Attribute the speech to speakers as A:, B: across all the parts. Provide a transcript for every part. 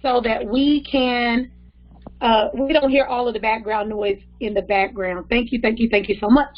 A: so that we can, we don't hear all of the background noise in the background. Thank you so much.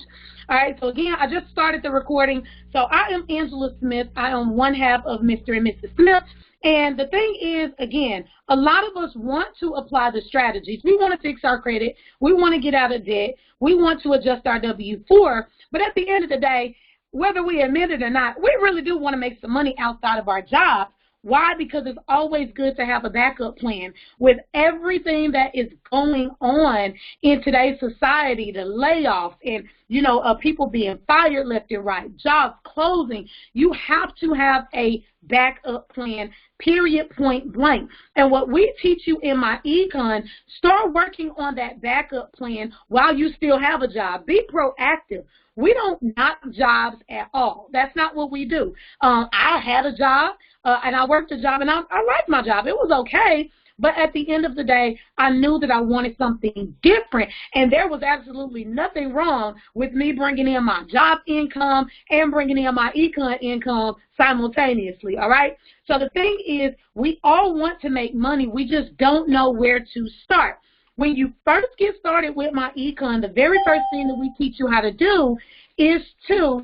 A: All right, so again, I just started the recording. So I am Angela Smith. I am one half of Mr. and Mrs. Smith. And the thing is, again, a lot of us want to apply the strategies. We want to fix our credit. We want to get out of debt. We want to adjust our W-4. But at the end of the day, whether we admit it or not, we really do want to make some money outside of our jobs. Why? Because it's always good to have a backup plan. With everything that is going on in today's society, the layoffs and, people being fired left and right, jobs closing, you have to have a backup plan, period, point blank. And what we teach you in my econ, start working on that backup plan while you still have a job. Be proactive. We don't knock jobs at all. That's not what we do. I had a job, and I worked a job, and I liked my job. It was okay, but at the end of the day, I knew that I wanted something different, and there was absolutely nothing wrong with me bringing in my job income and bringing in my econ income simultaneously, all right? So the thing is, we all want to make money. We just don't know where to start. When you first get started with my econ, the very first thing that we teach you how to do is to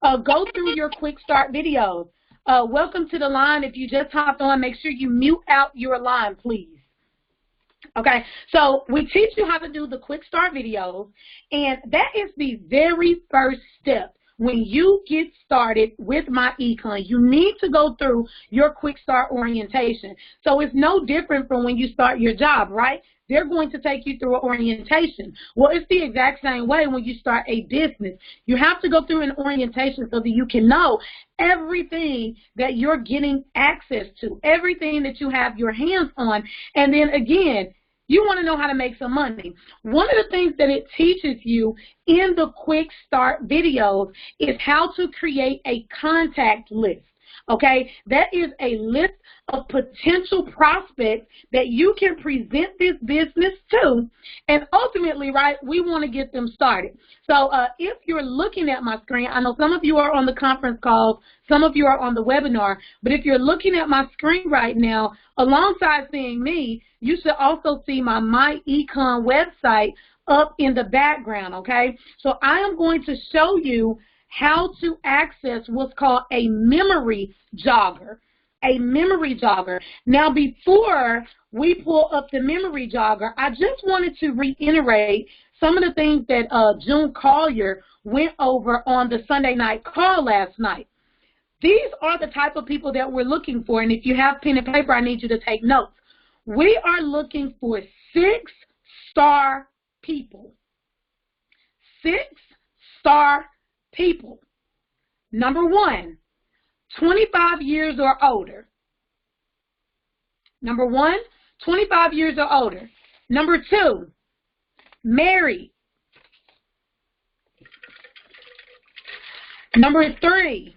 A: go through your quick start videos. Welcome to the line. If you just hopped on, make sure you mute out your line, please. Okay, so we teach you how to do the quick start videos, and that is the very first step. When you get started with my econ, you need to go through your quick start orientation. So it's no different from when you start your job, right? They're going to take you through an orientation. Well, it's the exact same way when you start a business. You have to go through an orientation so that you can know everything that you're getting access to, everything that you have your hands on. And then again, you want to know how to make some money. One of the things that it teaches you in the quick start videos is how to create a contact list. Okay, that is a list of potential prospects that you can present this business to, and ultimately, right, we want to get them started. So if you're looking at my screen, I know some of you are on the conference calls, some of you are on the webinar, but if you're looking at my screen right now, alongside seeing me, you should also see my econ website up in the background, okay? So I am going to show you how to access what's called a memory jogger. A memory jogger. Now, before we pull up the memory jogger, I just wanted to reiterate some of the things that June Collier went over on the Sunday night call last night. These are the type of people that we're looking for, and if you have pen and paper, I need you to take notes. We are looking for 6-star people. 6-star people. Number 1, 25 years or older. Number 1, 25 years or older. Number 2, married. Number 3,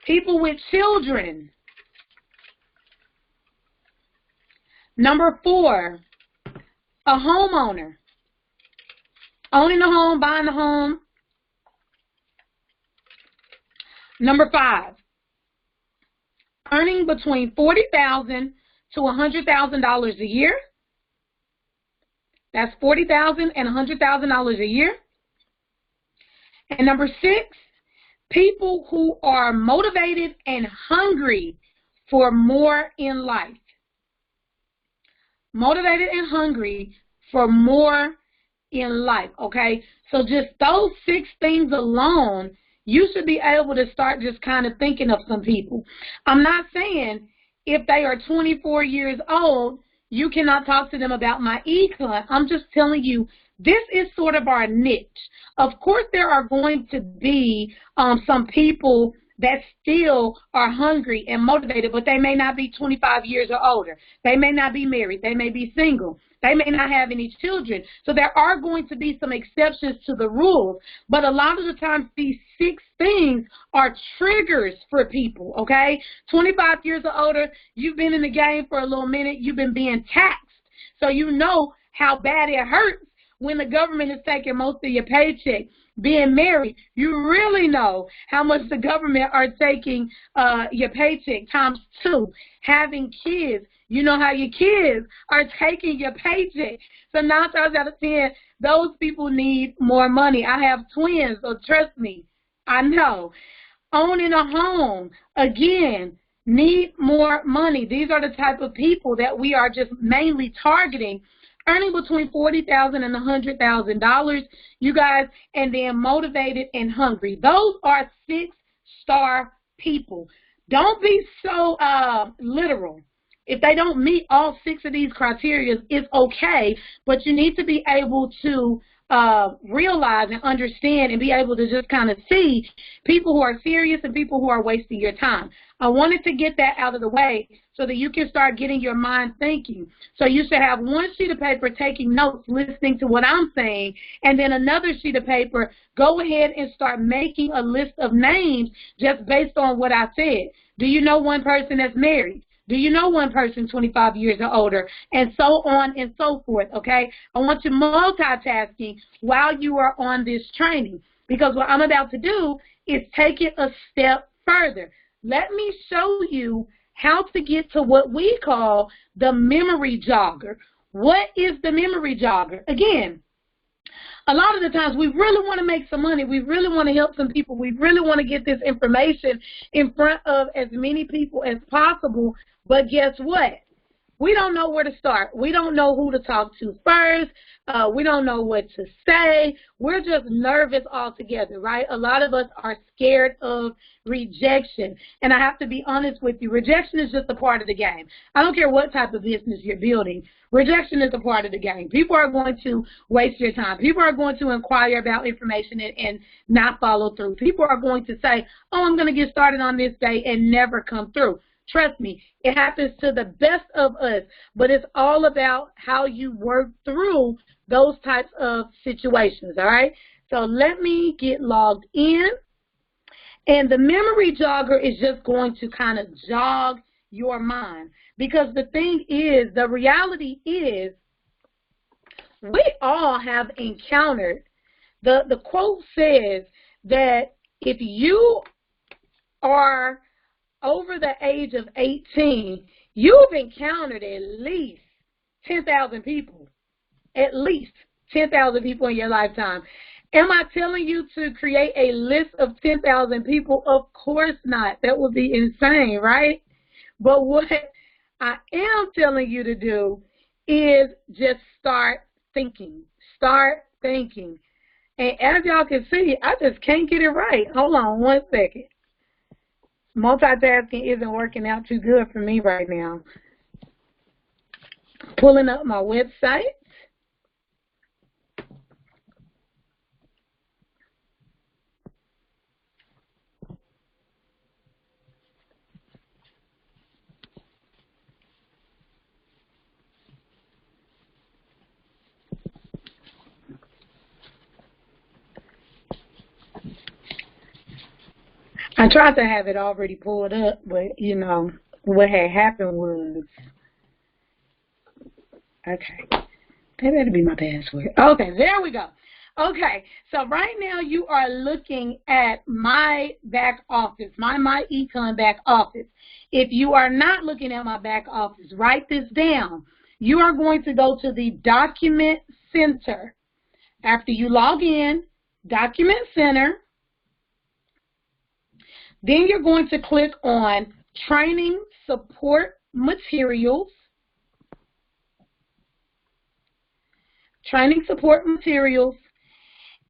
A: people with children. Number 4, a homeowner. Owning a home, buying a home. Number 5, earning between $40,000 to $100,000 a year. That's $40,000 and $100,000 a year. And number 6, people who are motivated and hungry for more in life. Motivated and hungry for more in life, okay? So just those 6 things alone, you should be able to start just kind of thinking of some people. I'm not saying if they are 24 years old, you cannot talk to them about my econ. I'm just telling you, this is sort of our niche. Of course, there are going to be some people that still are hungry and motivated, but they may not be 25 years or older. They may not be married. They may be single. They may not have any children. So there are going to be some exceptions to the rules, but a lot of the times these 6 things are triggers for people, okay? 25 years or older, you've been in the game for a little minute, you've been being taxed, so you know how bad it hurts when the government is taking most of your paycheck. being married, you really know how much the government are taking your paycheck times 2. Having kids, you know how your kids are taking your paycheck. So 9 times out of 10, those people need more money. I have twins, so trust me, I know. Owning a home, again, need more money. These are the type of people that we are just mainly targeting, earning between $40,000 and $100,000, you guys, and then motivated and hungry. Those are 6-star people. Don't be so literal. If they don't meet all 6 of these criteria, it's okay, but you need to be able to realize and understand and be able to just kind of see people who are serious and people who are wasting your time. I wanted to get that out of the way so that you can start getting your mind thinking. So you should have one sheet of paper taking notes, listening to what I'm saying, and then another sheet of paper, go ahead and start making a list of names just based on what I said. Do you know one person that's married? Do you know one person 25 years or older? And so on and so forth, okay? I want you multitasking while you are on this training, because what I'm about to do is take it a step further. Let me show you how to get to what we call the memory jogger. What is the memory jogger? Again, a lot of the times we really want to make some money. We really want to help some people. We really want to get this information in front of as many people as possible. But guess what? We don't know where to start. We don't know who to talk to first. We don't know what to say. We're just nervous altogether, right? A lot of us are scared of rejection. And I have to be honest with you, rejection is just a part of the game. I don't care what type of business you're building. Rejection is a part of the game. People are going to waste your time. People are going to inquire about information and not follow through. People are going to say, oh, I'm going to get started on this day and never come through. Trust me, it happens to the best of us, but it's all about how you work through those types of situations, all right? So let me get logged in, and the memory jogger is just going to kind of jog your mind, because the thing is, the reality is, we all have encountered, the quote says that if you are over the age of 18, you've encountered at least 10,000 people. At least 10,000 people in your lifetime. Am I telling you to create a list of 10,000 people? Of course not. That would be insane, right? But what I am telling you to do is just start thinking. Start thinking. And as y'all can see, I just can't get it right. Hold on one second. Multitasking isn't working out too good for me right now. Pulling up my website. I tried to have it already pulled up, but, you know, what had happened was, okay, that better be my password. Okay, there we go. Okay, so right now you are looking at my back office, my econ back office. If you are not looking at my back office, write this down. You are going to go to the Document Center. After you log in, Document Center, then you're going to click on Training Support Materials. Training Support Materials.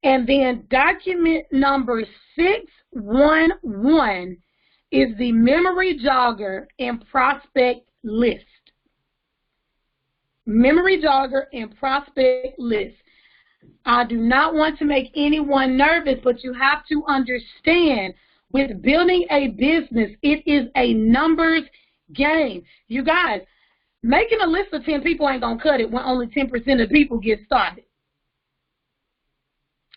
A: And then document number 611 is the Memory Jogger and Prospect List. Memory Jogger and Prospect List. I do not want to make anyone nervous, but you have to understand, with building a business, it is a numbers game. You guys, making a list of 10 people ain't going to cut it when only 10% of people get started.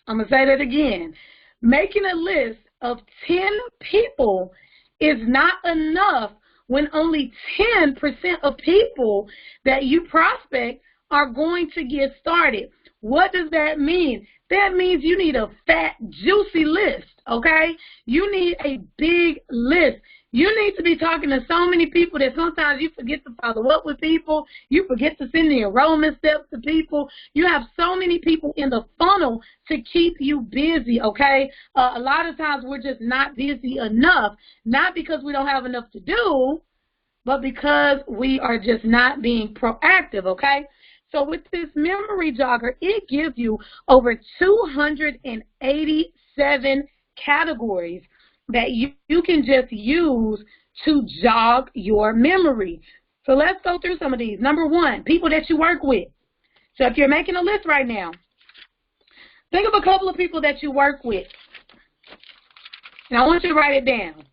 A: I'm going to say that again. Making a list of 10 people is not enough when only 10% of people that you prospect are going to get started. What does that mean? That means you need a fat, juicy list, okay? You need a big list. You need to be talking to so many people that sometimes you forget to follow up with people. You forget to send the enrollment steps to people. You have so many people in the funnel to keep you busy, okay? A lot of times we're just not busy enough, not because we don't have enough to do, but because we are just not being proactive, okay? So with this memory jogger, it gives you over 287 categories that you can just use to jog your memory. So let's go through some of these. Number one, people that you work with. So if you're making a list right now, think of a couple of people that you work with. And I want you to write it down.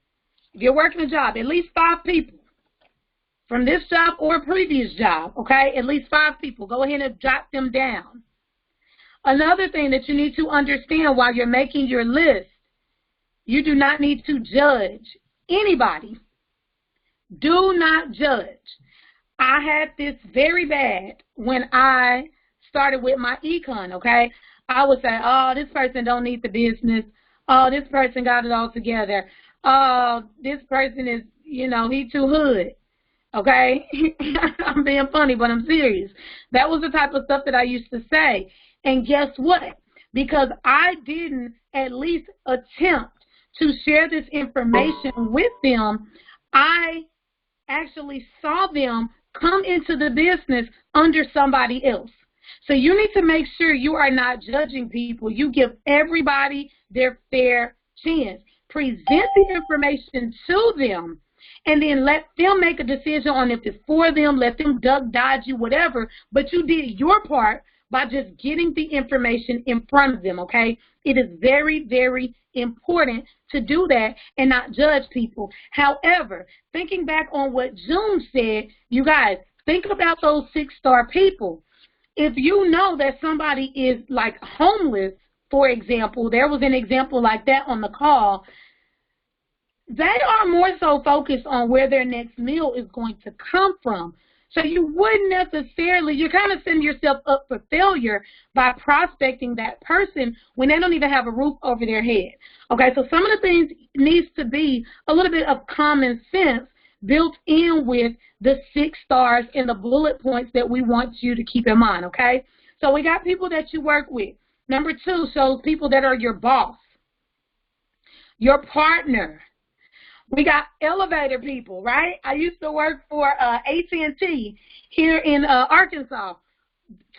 A: If you're working a job, at least 5 people from this job or a previous job, okay? At least 5 people. Go ahead and jot them down. Another thing that you need to understand while you're making your list, you do not need to judge anybody. Do not judge. I had this very bad when I started with my econ, okay? I would say, oh, this person don't need the business. Oh, this person got it all together. Oh, this person is, you know, he too hood, okay? I'm being funny, but I'm serious. That was the type of stuff that I used to say. And guess what? Because I didn't at least attempt to share this information with them, I actually saw them come into the business under somebody else. So you need to make sure you are not judging people. You give everybody their fair chance. Present the information to them, and then let them make a decision on if it's for them, let them duck, dodge you, whatever. But you did your part by just getting the information in front of them, okay? It is very, very important to do that and not judge people. However, thinking back on what June said, you guys, think about those 6-star people. If you know that somebody is like homeless, for example, there was an example like that on the call, they are more so focused on where their next meal is going to come from. So you wouldn't necessarily, you're kind of setting yourself up for failure by prospecting that person when they don't even have a roof over their head. Okay, so some of the things needs to be a little bit of common sense built in with the 6 stars and the bullet points that we want you to keep in mind, okay? So we got people that you work with. Number 2 shows people that are your boss, your partner. We got elevator people, right? I used to work for AT&T here in Arkansas,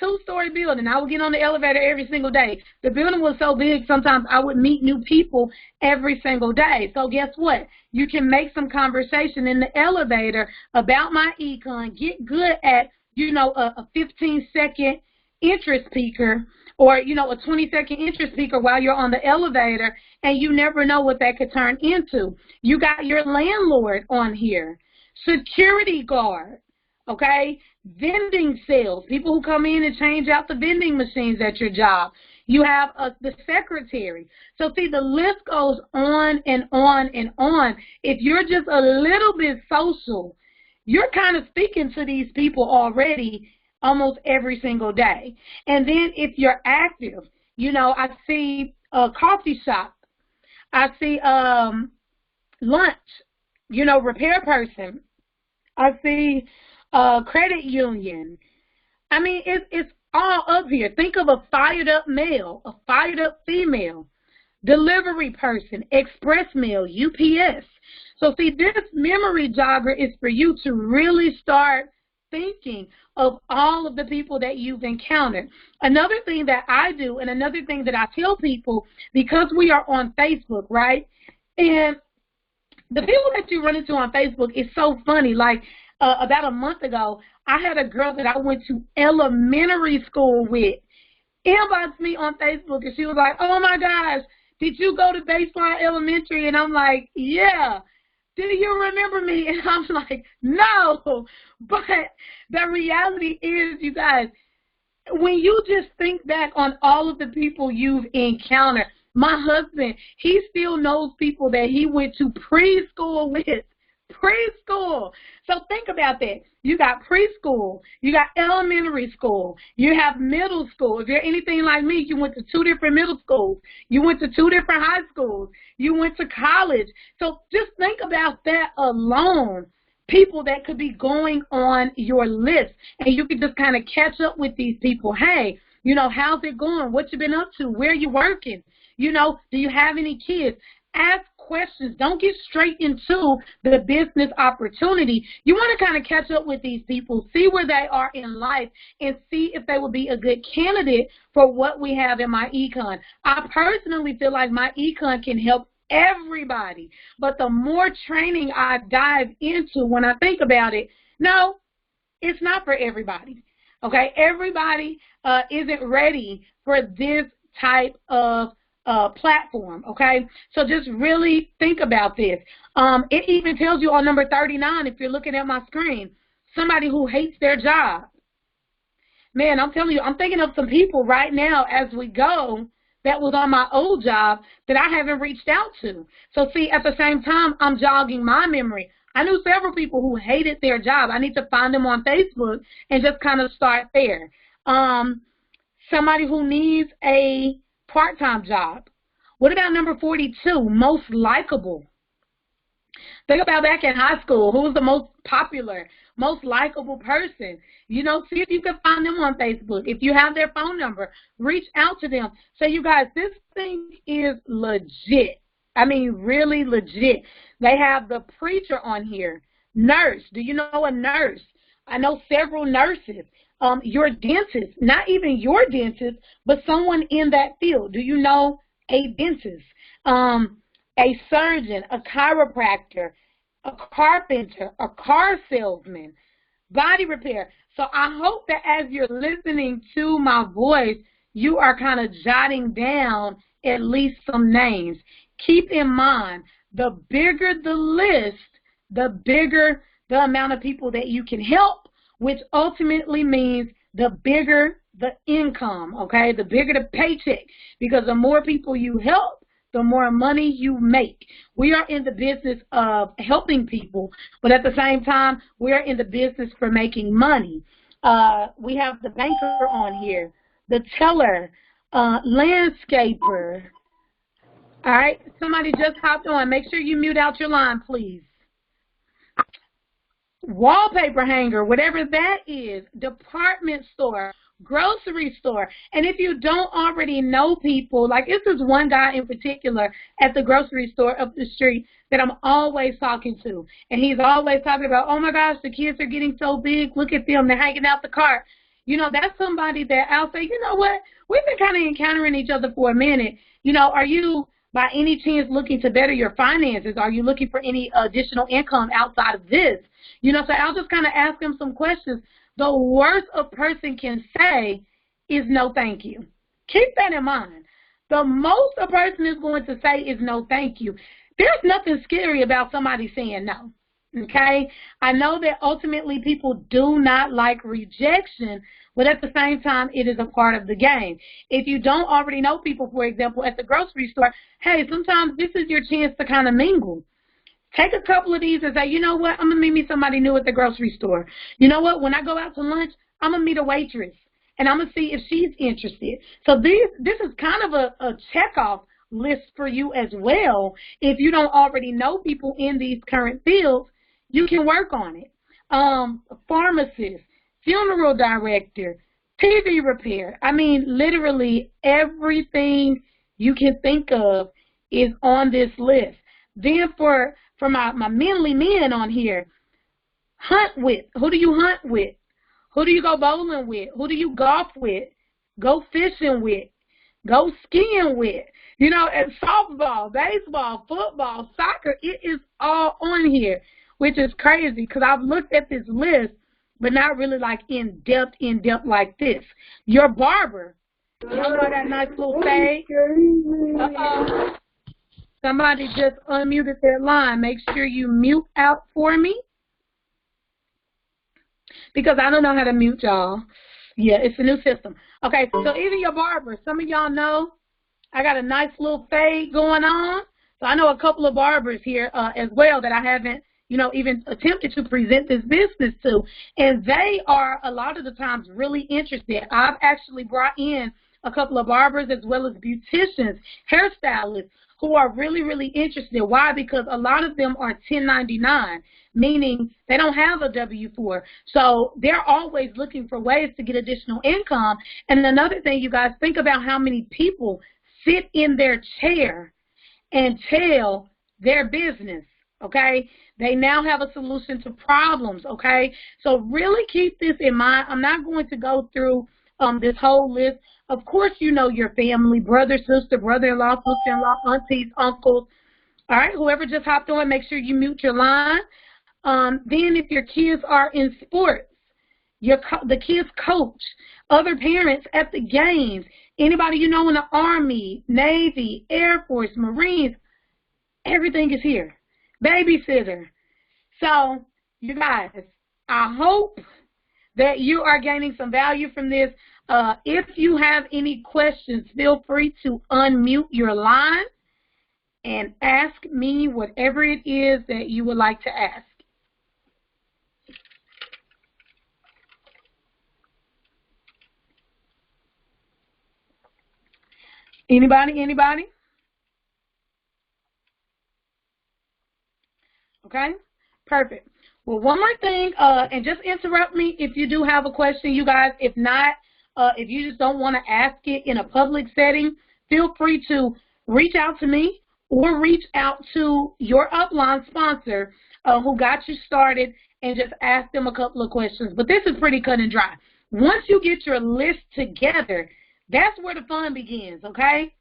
A: 2-story building. I would get on the elevator every single day. The building was so big, sometimes I would meet new people every single day. So guess what? You can make some conversation in the elevator about my econ, get good at, you know, a 15-second interest peaker, or, you know, a 20-second interest peaker while you're on the elevator, and you never know what that could turn into. You got your landlord on here, security guard, okay, vending sales, people who come in and change out the vending machines at your job. You have the secretary. So, see, the list goes on and on and on. If you're just a little bit social, you're kind of speaking to these people already almost every single day. And then if you're active, you know, I see a coffee shop. I see lunch, you know, repair person. I see credit union. I mean, it's all up here. Think of a fired up male, a fired up female, delivery person, express mail, UPS. So see, this memory jogger is for you to really start thinking of all of the people that you've encountered. Another thing that I do, and another thing that I tell people, because we are on Facebook, right? And the people that you run into on Facebook is so funny. Like about a month ago, I had a girl that I went to elementary school with inbox me on Facebook, and she was like, oh my gosh, did you go to Baseline Elementary? And I'm like, yeah. Do you remember me? And I'm like, no. But the reality is, you guys, when you just think back on all of the people you've encountered, my husband, he still knows people that he went to preschool with preschool. So think about that. You got preschool, you got elementary school, you have middle school. If you're anything like me, you went to 2 different middle schools, you went to 2 different high schools, you went to college. So just think about that alone. People that could be going on your list, and you could just kind of catch up with these people. Hey, you know, how's it going? What you been up to? Where you working? You know, do you have any kids? Ask questions. Don't get straight into the business opportunity. You want to kind of catch up with these people, see where they are in life, and see if they will be a good candidate for what we have in my econ. I personally feel like my econ can help everybody, but the more training I dive into, when I think about it, no, it's not for everybody. Okay, everybody isn't ready for this type of platform. Okay, so just really think about this. It even tells you on number 39, if you're looking at my screen, somebody who hates their job. Man, I'm telling you, I'm thinking of some people right now as we go that was on my old job that I haven't reached out to. So see, at the same time, I'm jogging my memory. I knew several people who hated their job. I need to find them on Facebook and just kind of start there. Somebody who needs a part-time job. What about number 42, most likable? Think about back in high school. Who was the most popular, most likable person? You know, see if you can find them on Facebook. If you have their phone number, reach out to them. Say, you guys, this thing is legit. I mean, really legit. They have the preacher on here. Nurse. Do you know a nurse? I know several nurses. Your dentist. Not even your dentist, but someone in that field. Do you know a dentist? A surgeon, a chiropractor, a carpenter, a car salesman, body repair. So I hope that as you're listening to my voice, you are kind of jotting down at least some names. Keep in mind, the bigger the list, the bigger the amount of people that you can help, which ultimately means the bigger the income, okay? The bigger the paycheck, because the more people you help, the more money you make. We are in the business of helping people, but at the same time, we are in the business for making money. We have the banker on here, the teller, landscaper. All right, somebody just hopped on. Make sure you mute out your line, please. Wallpaper hanger, whatever that is, department store, grocery store. And if you don't already know people, like this is one guy in particular at the grocery store up the street that I'm always talking to. And he's always talking about, oh my gosh, the kids are getting so big. Look at them. They're hanging out the cart. You know, that's somebody that I'll say, you know what? We've been kind of encountering each other for a minute. You know, are you by any chance looking to better your finances? Are you looking for any additional income outside of this? You know, so I'll just kind of ask him some questions. The worst a person can say is no thank you. Keep that in mind. The most a person is going to say is no thank you. There's nothing scary about somebody saying no, okay? I know that ultimately people do not like rejection, but at the same time, it is a part of the game. If you don't already know people, for example, at the grocery store, hey, sometimes this is your chance to kind of mingle. Take a couple of these and say, you know what, I'm going to meet me somebody new at the grocery store. You know what, when I go out to lunch, I'm going to meet a waitress, and I'm going to see if she's interested. So this is kind of a checkoff list for you as well. If you don't already know people in these current fields, you can work on it. Pharmacist, funeral director, TV repair. I mean, literally everything you can think of is on this list. Then for my manly men on here, hunt with. Who do you hunt with? Who do you go bowling with? Who do you golf with? Go fishing with? Go skiing with? You know, and softball, baseball, football, soccer, it is all on here, which is crazy because I've looked at this list, but not really like in depth like this. Your barber. You know that nice little fade? Somebody just unmuted their line. Make sure you mute out for me, because I don't know how to mute y'all. Yeah, it's a new system. Okay, so even your barber, some of y'all know I got a nice little fade going on. So I know a couple of barbers here as well that I haven't even attempted to present this business to. And they are a lot of the times really interested. I've actually brought in a couple of barbers as well as beauticians, hairstylists, who are really, really interested. Why? Because a lot of them are 1099, meaning they don't have a W-4. So they're always looking for ways to get additional income. And another thing, you guys, think about how many people sit in their chair and tell their business, okay? They now have a solution to problems, okay? So really keep this in mind. I'm not going to go through this whole list. Of course, you know your family, brother, sister, brother-in-law, sister-in-law, aunties, uncles. All right, whoever just hopped on, make sure you mute your line. Then if your kids are in sports, the kids coach, other parents at the games, anybody you know in the Army, Navy, Air Force, Marines, everything is here. Babysitter. So, you guys, I hope that you are gaining some value from this. If you have any questions, feel free to unmute your line and ask me whatever it is that you would like to ask. Anybody? Okay, perfect. Well, one more thing, and just interrupt me if you do have a question, you guys. If not, if you just don't want to ask it in a public setting, feel free to reach out to me or reach out to your upline sponsor who got you started and just ask them a couple of questions. But this is pretty cut and dry. Once you get your list together, that's where the fun begins, okay?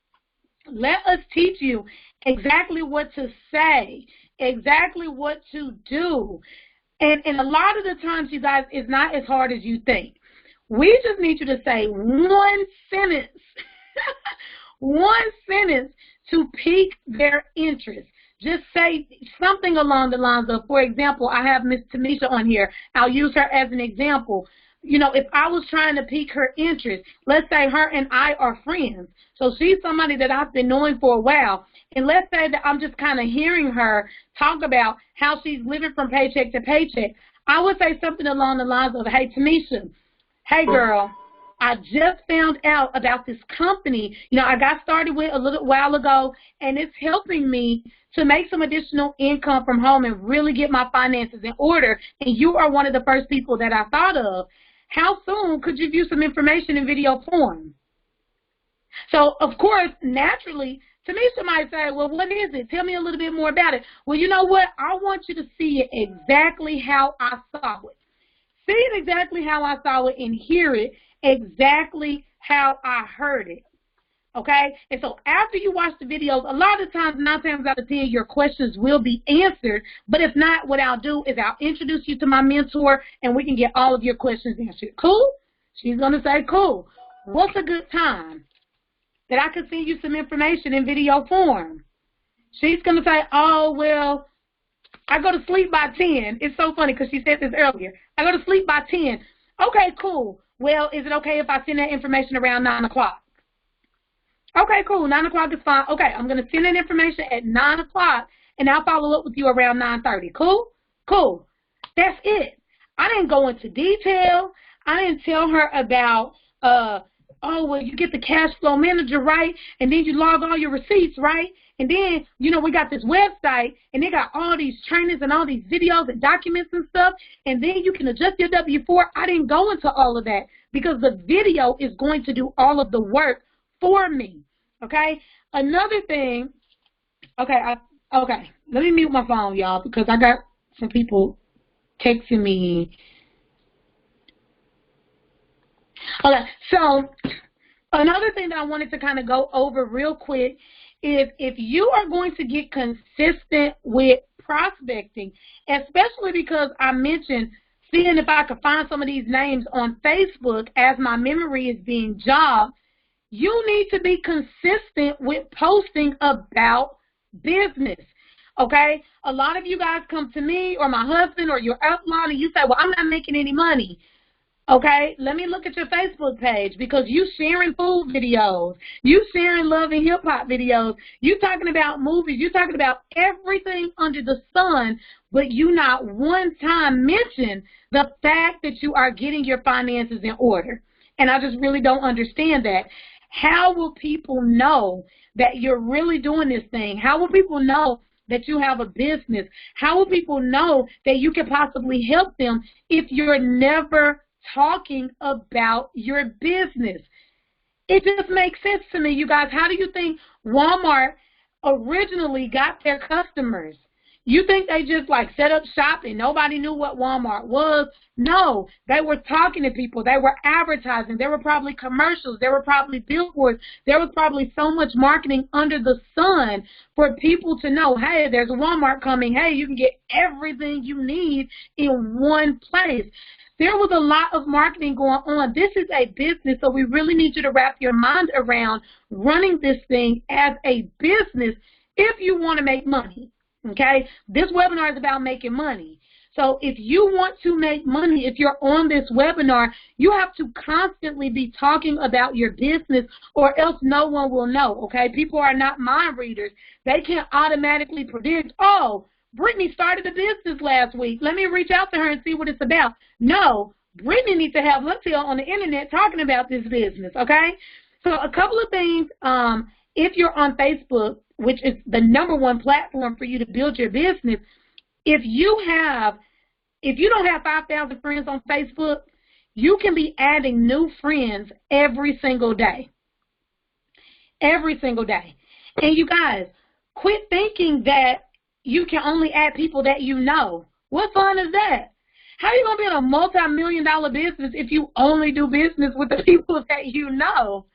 A: Let us teach you exactly what to say, exactly what to do. And a lot of the times, you guys, it's not as hard as you think. We just need you to say one sentence, one sentence to pique their interest. Just say something along the lines of, for example, I have Miss Tamisha on here. I'll use her as an example. If I was trying to pique her interest, let's say her and I are friends. So she's somebody that I've been knowing for a while. And let's say that I'm just kind of hearing her talk about how she's living from paycheck to paycheck. I would say something along the lines of, hey, Tamisha, hey, girl, I just found out about this company, I got started with a little while ago, and it's helping me to make some additional income from home and really get my finances in order. And you are one of the first people that I thought of. How soon could you view some information in video form? So, of course, naturally, Tamisha might say, well, what is it? Tell me a little bit more about it. Well, you know what? I want you to see it exactly how I saw it. See it exactly how I saw it and hear it exactly how I heard it. Okay? And so after you watch the videos, a lot of times, 9 times out of 10, your questions will be answered. But if not, what I'll do is I'll introduce you to my mentor, and we can get all of your questions answered. Cool? She's going to say, cool. What's a good time that I could send you some information in video form? She's going to say, oh, well, I go to sleep by 10. It's so funny because she said this earlier. I go to sleep by 10. Okay, cool. Well, is it okay if I send that information around 9 o'clock? Okay, cool. 9 o'clock is fine. Okay, I'm going to send that information at 9 o'clock, and I'll follow up with you around 9:30. Cool? Cool. That's it. I didn't go into detail. I didn't tell her about, oh, well, you get the cash flow manager, right? And then you log all your receipts, right? And then, we got this website, and they got all these trainings and all these videos and documents and stuff, and then you can adjust your W-4. I didn't go into all of that because the video is going to do all of the work for me, okay? Another thing, okay, let me mute my phone, y'all, because I got some people texting me. Okay, so another thing that I wanted to kind of go over real quick is if you are going to get consistent with prospecting, especially because I mentioned seeing if I could find some of these names on Facebook as my memory is being jogged, you need to be consistent with posting about business, okay? A lot of you guys come to me or my husband or your upline and you say, well, I'm not making any money. Okay, let me look at your Facebook page because you sharing food videos, you sharing love and hip hop videos, you talking about movies, you talking about everything under the sun, but you not one time mention the fact that you are getting your finances in order. And I just really don't understand that. How will people know that you're really doing this thing? How will people know that you have a business? How will people know that you can possibly help them if you're never talking about your business? It just makes sense to me, you guys. How do you think Walmart originally got their customers? You think they just like set up shop and nobody knew what Walmart was? No, they were talking to people. They were advertising. There were probably commercials. There were probably billboards. There was probably so much marketing under the sun for people to know, hey, there's a Walmart coming. Hey, you can get everything you need in one place. There was a lot of marketing going on. This is a business, so we really need you to wrap your mind around running this thing as a business if you want to make money. Okay, this webinar is about making money. So if you want to make money, if you're on this webinar, you have to constantly be talking about your business or else no one will know, okay? People are not mind readers. They can't automatically predict, oh, Brittany started a business last week. Let me reach out to her and see what it's about. No, Brittany needs to have Luttia on the internet talking about this business, okay? So a couple of things, if you're on Facebook, which is the #1 platform for you to build your business, if you don't have 5,000 friends on Facebook, you can be adding new friends every single day. Every single day. And you guys, quit thinking that you can only add people that you know. What fun is that? How are you going to be in a multi-million-dollar business if you only do business with the people that you know?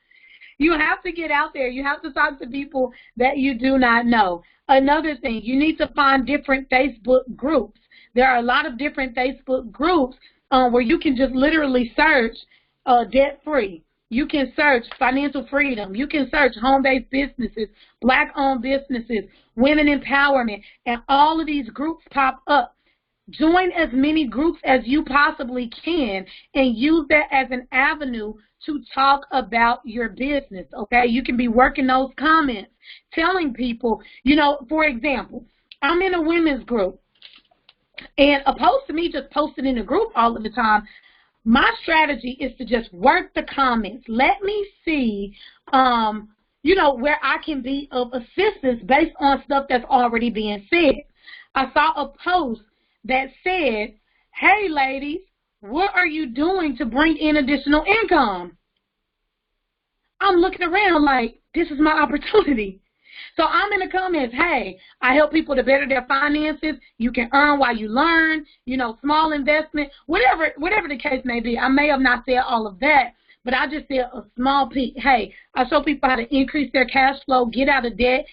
A: You have to get out there. You have to talk to people that you do not know. Another thing, you need to find different Facebook groups. There are a lot of different Facebook groups where you can just literally search debt-free. You can search financial freedom. You can search home-based businesses, black-owned businesses, women empowerment, and all of these groups pop up. Join as many groups as you possibly can and use that as an avenue to talk about your business, okay? You can be working those comments, telling people, you know, for example, I'm in a women's group, and opposed to me just posting in a group all of the time, my strategy is to just work the comments. Let me see, you know, where I can be of assistance based on stuff that's already being said. I saw a post that said, hey, ladies, what are you doing to bring in additional income? I'm looking around like, this is my opportunity. So I'm in the comments, hey, I help people to better their finances. You can earn while you learn, you know, small investment, whatever the case may be. I may have not said all of that, but I just said a small piece. Hey, I show people how to increase their cash flow, get out of debt,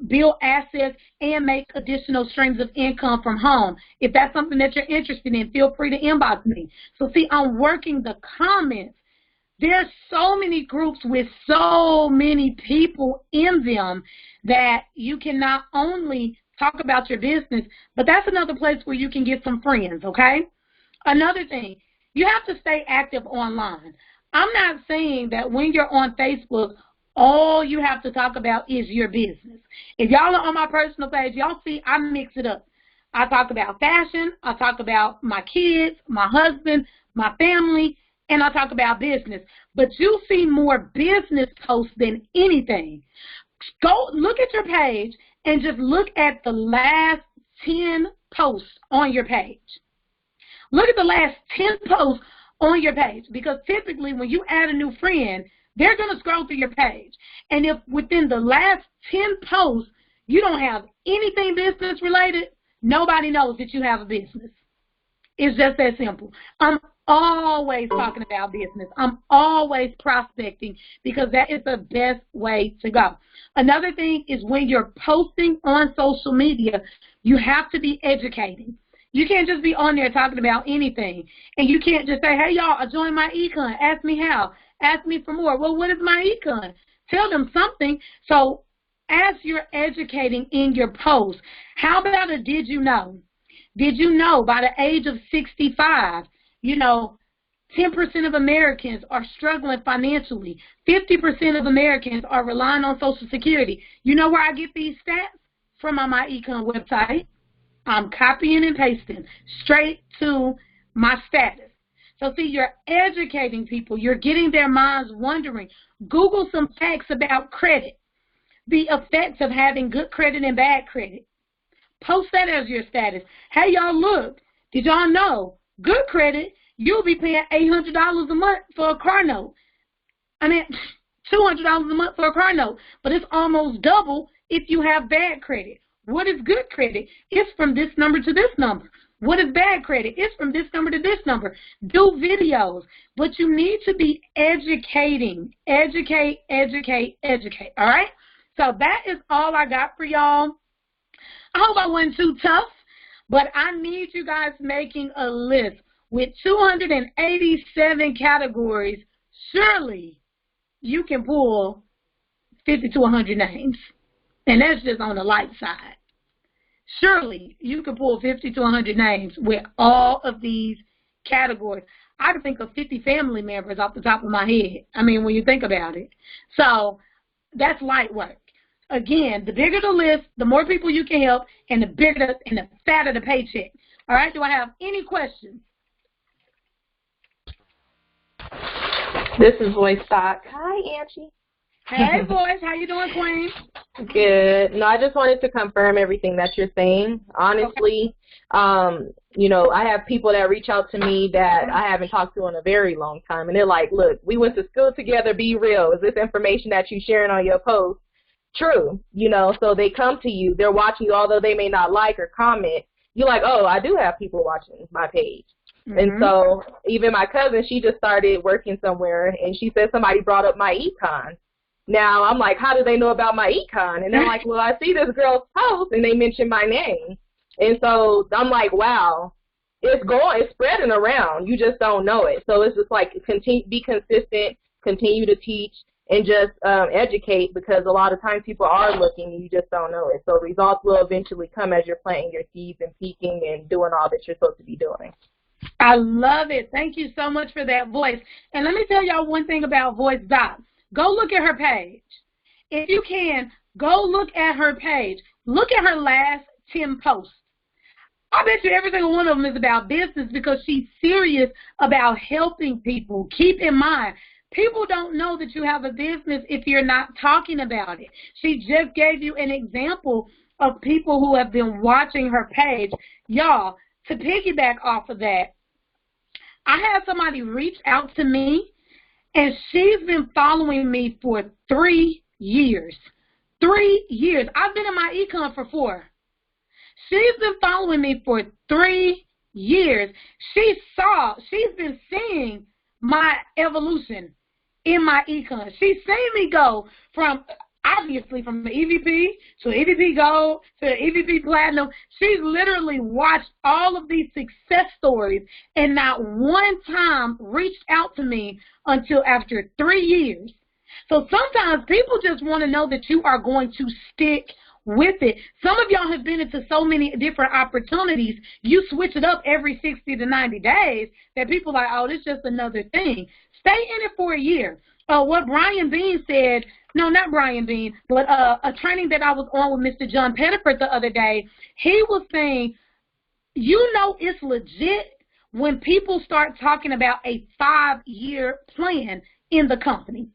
A: build assets, and make additional streams of income from home. If that's something that you're interested in, feel free to inbox me. So see, I'm working the comments. There's so many groups with so many people in them that you can not only talk about your business, but that's another place where you can get some friends, okay? Another thing, you have to stay active online. I'm not saying that when you're on Facebook, all you have to talk about is your business. If y'all are on my personal page, y'all see I mix it up. I talk about fashion, I talk about my kids, my husband, my family, and I talk about business. But you see more business posts than anything. Go look at your page and just look at the last 10 posts on your page. Look at the last 10 posts on your page, because typically when you add a new friend, they're going to scroll through your page. And if within the last 10 posts you don't have anything business related, nobody knows that you have a business. It's just that simple. I'm always talking about business. I'm always prospecting, because that is the best way to go. Another thing is when you're posting on social media, you have to be educating. You can't just be on there talking about anything. And you can't just say, hey, y'all, I joined my econ. Ask me how. Ask me for more. Well, what is my econ? Tell them something. So as you're educating in your post, how about a did you know? Did you know by the age of 65, you know, 10% of Americans are struggling financially. 50% of Americans are relying on Social Security. You know where I get these stats? From my econ website. I'm copying and pasting straight to my status. So see, you're educating people. You're getting their minds wondering. Google some facts about credit, the effects of having good credit and bad credit. Post that as your status. Hey, y'all, look, did y'all know good credit, you'll be paying $800 a month for a car note. I mean, $200 a month for a car note, but it's almost double if you have bad credit. What is good credit? It's from this number to this number. What is bad credit? It's from this number to this number. Do videos, but you need to be educating. Educate, educate, educate, all right? So that is all I got for y'all. I hope I wasn't too tough, but I need you guys making a list with 287 categories. Surely you can pull 50 to 100 names, and that's just on the light side. Surely you can pull 50 to 100 names with all of these categories. I can think of 50 family members off the top of my head. I mean, when you think about it. So that's light work. Again, the bigger the list, the more people you can help, and the bigger and the fatter the paycheck. All right, do I have any questions?
B: This is Voice Stock. Hi, Angie.
A: Hey, Voice. How you doing, Queen?
B: Good. No, I just wanted to confirm everything that you're saying. Honestly, you know, I have people that reach out to me that I haven't talked to in a very long time, and they're like, look, we went to school together, be real. Is this information that you're sharing on your post true? You know, so they come to you. They're watching you, although they may not like or comment. You're like, oh, I do have people watching my page. And so even my cousin, she just started working somewhere, and she said somebody brought up my econ. Now, I'm like, how do they know about my econ? And they're like, well, I see this girl's post, and they mention my name. And so I'm like, wow, it's spreading around. You just don't know it. So it's just like be consistent, continue to teach, and just educate, because a lot of times people are looking and you just don't know it. So results will eventually come as you're planting your seeds and peaking and doing all that you're supposed to be doing.
A: I love it. Thank you so much for that, Voice. And let me tell y'all one thing about Voice Doc. Go look at her page. If you can, go look at her page. Look at her last 10 posts. I bet you every single one of them is about business, because she's serious about helping people. Keep in mind, people don't know that you have a business if you're not talking about it. She just gave you an example of people who have been watching her page. Y'all, to piggyback off of that, I had somebody reach out to me, and she's been following me for 3 years. 3 years. I've been in my econ for 4. She's been following me for 3 years. She's been seeing my evolution in my econ. She's seen me go from, obviously, from the EVP to EVP Gold to EVP Platinum. She's literally watched all of these success stories and not one time reached out to me until after 3 years. So sometimes people just want to know that you are going to stick with it. Some of y'all have been into so many different opportunities, you switch it up every 60 to 90 days that people are like, oh, this is just another thing. Stay in it for a year. What Brian Bean said, no, not Brian Bean, but a training that I was on with Mr. John Pettiford the other day, he was saying, you know it's legit when people start talking about a 5-year plan in the company.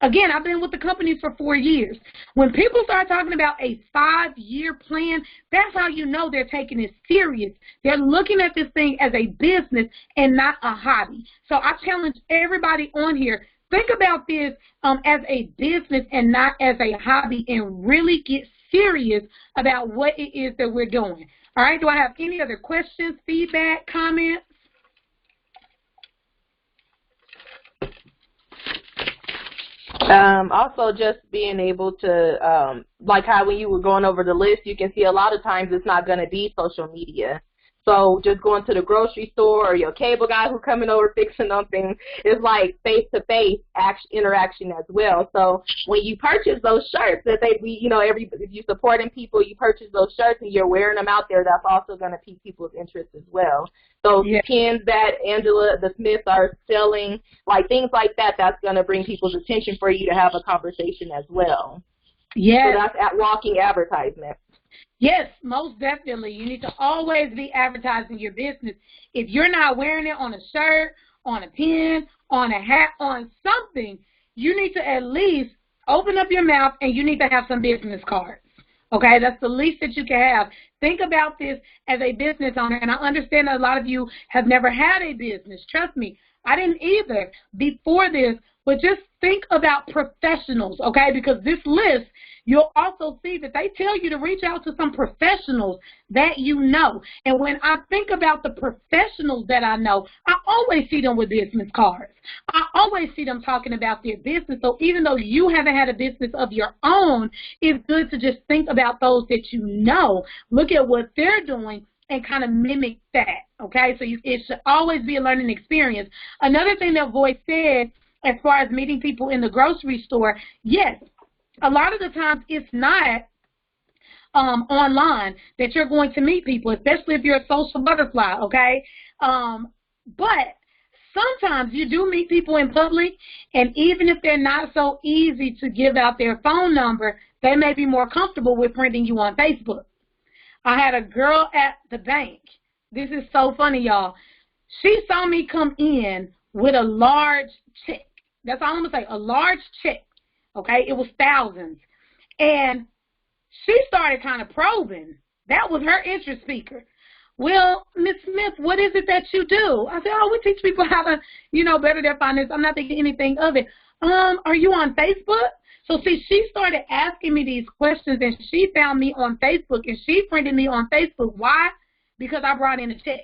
A: Again, I've been with the company for 4 years. When people start talking about a 5-year plan, that's how you know they're taking it serious. They're looking at this thing as a business and not a hobby. So I challenge everybody on here, think about this as a business and not as a hobby, and really get serious about what it is that we're doing. All right, do I have any other questions, feedback, comments?
B: Also, just being able to, like how when you were going over the list, you can see a lot of times it's not going to be social media. So just going to the grocery store or your cable guy who coming over fixing something is like face-to-face interaction as well. So when you purchase those shirts that if you're supporting people, you purchase those shirts and you're wearing them out there, that's also going to pique people's interest as well. So pins that Angela, the Smiths are selling, like things like that, that's going to bring people's attention for you to have a conversation as well.
A: Yes.
B: So that's at walking advertisement.
A: Yes, most definitely. You need to always be advertising your business. If you're not wearing it on a shirt, on a pin, on a hat, on something, you need to at least open up your mouth and you need to have some business cards. Okay, that's the least that you can have. Think about this as a business owner, and I understand that a lot of you have never had a business. Trust me, I didn't either before this, but just think about professionals, okay, because this list, you'll also see that they tell you to reach out to some professionals that you know. And when I think about the professionals that I know, I always see them with business cards. I always see them talking about their business. So even though you haven't had a business of your own, it's good to just think about those that you know. Look at what they're doing and kind of mimic that, okay? So it should always be a learning experience. Another thing that Voice said as far as meeting people in the grocery store, yes, a lot of the times it's not online that you're going to meet people, especially if you're a social butterfly, okay? But sometimes you do meet people in public, and even if they're not so easy to give out their phone number, they may be more comfortable with friending you on Facebook. I had a girl at the bank. This is so funny, y'all. She saw me come in with a large check. That's all I'm going to say, a large check. Okay, it was thousands. And she started kind of probing. That was her interest speaker. Well, Miss Smith, what is it that you do? I said, oh, we teach people how to, better their finance. I'm not thinking anything of it. Are you on Facebook? So, see, she started asking me these questions, and she found me on Facebook, and she friended me on Facebook. Why? Because I brought in a check.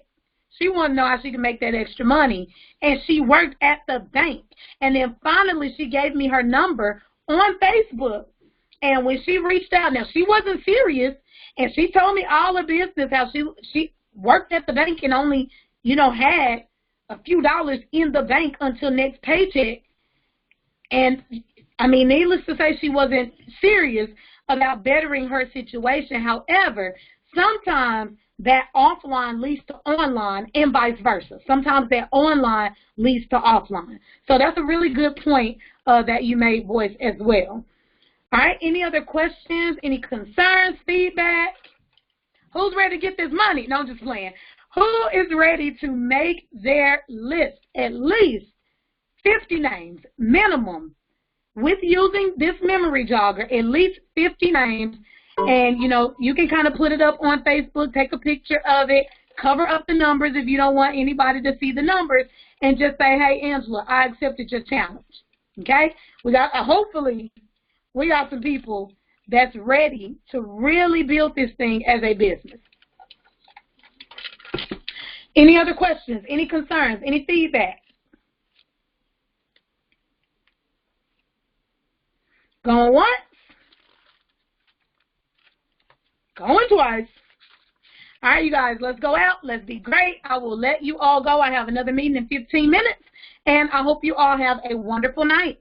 A: She wanted to know how she could make that extra money, and she worked at the bank. And then finally she gave me her number on Facebook. And when she reached out, now she wasn't serious, and she told me all her business, how she worked at the bank and only, had a few dollars in the bank until next paycheck. And, I mean, needless to say, she wasn't serious about bettering her situation. However, sometimes that offline leads to online and vice versa. Sometimes that online leads to offline. So that's a really good point that you made, Voice, as well. All right, any other questions, any concerns, feedback? Who's ready to get this money? No, I'm just playing. Who is ready to make their list, at least 50 names, minimum, with using this memory jogger, at least 50 names, and, you can kind of put it up on Facebook, take a picture of it, cover up the numbers if you don't want anybody to see the numbers, and just say, hey, Angela, I accepted your challenge, okay? Hopefully, we got some people that's ready to really build this thing as a business. Any other questions, any concerns, any feedback? Going once? Going twice. All right, you guys, let's go out. Let's be great. I will let you all go. I have another meeting in 15 minutes, and I hope you all have a wonderful night.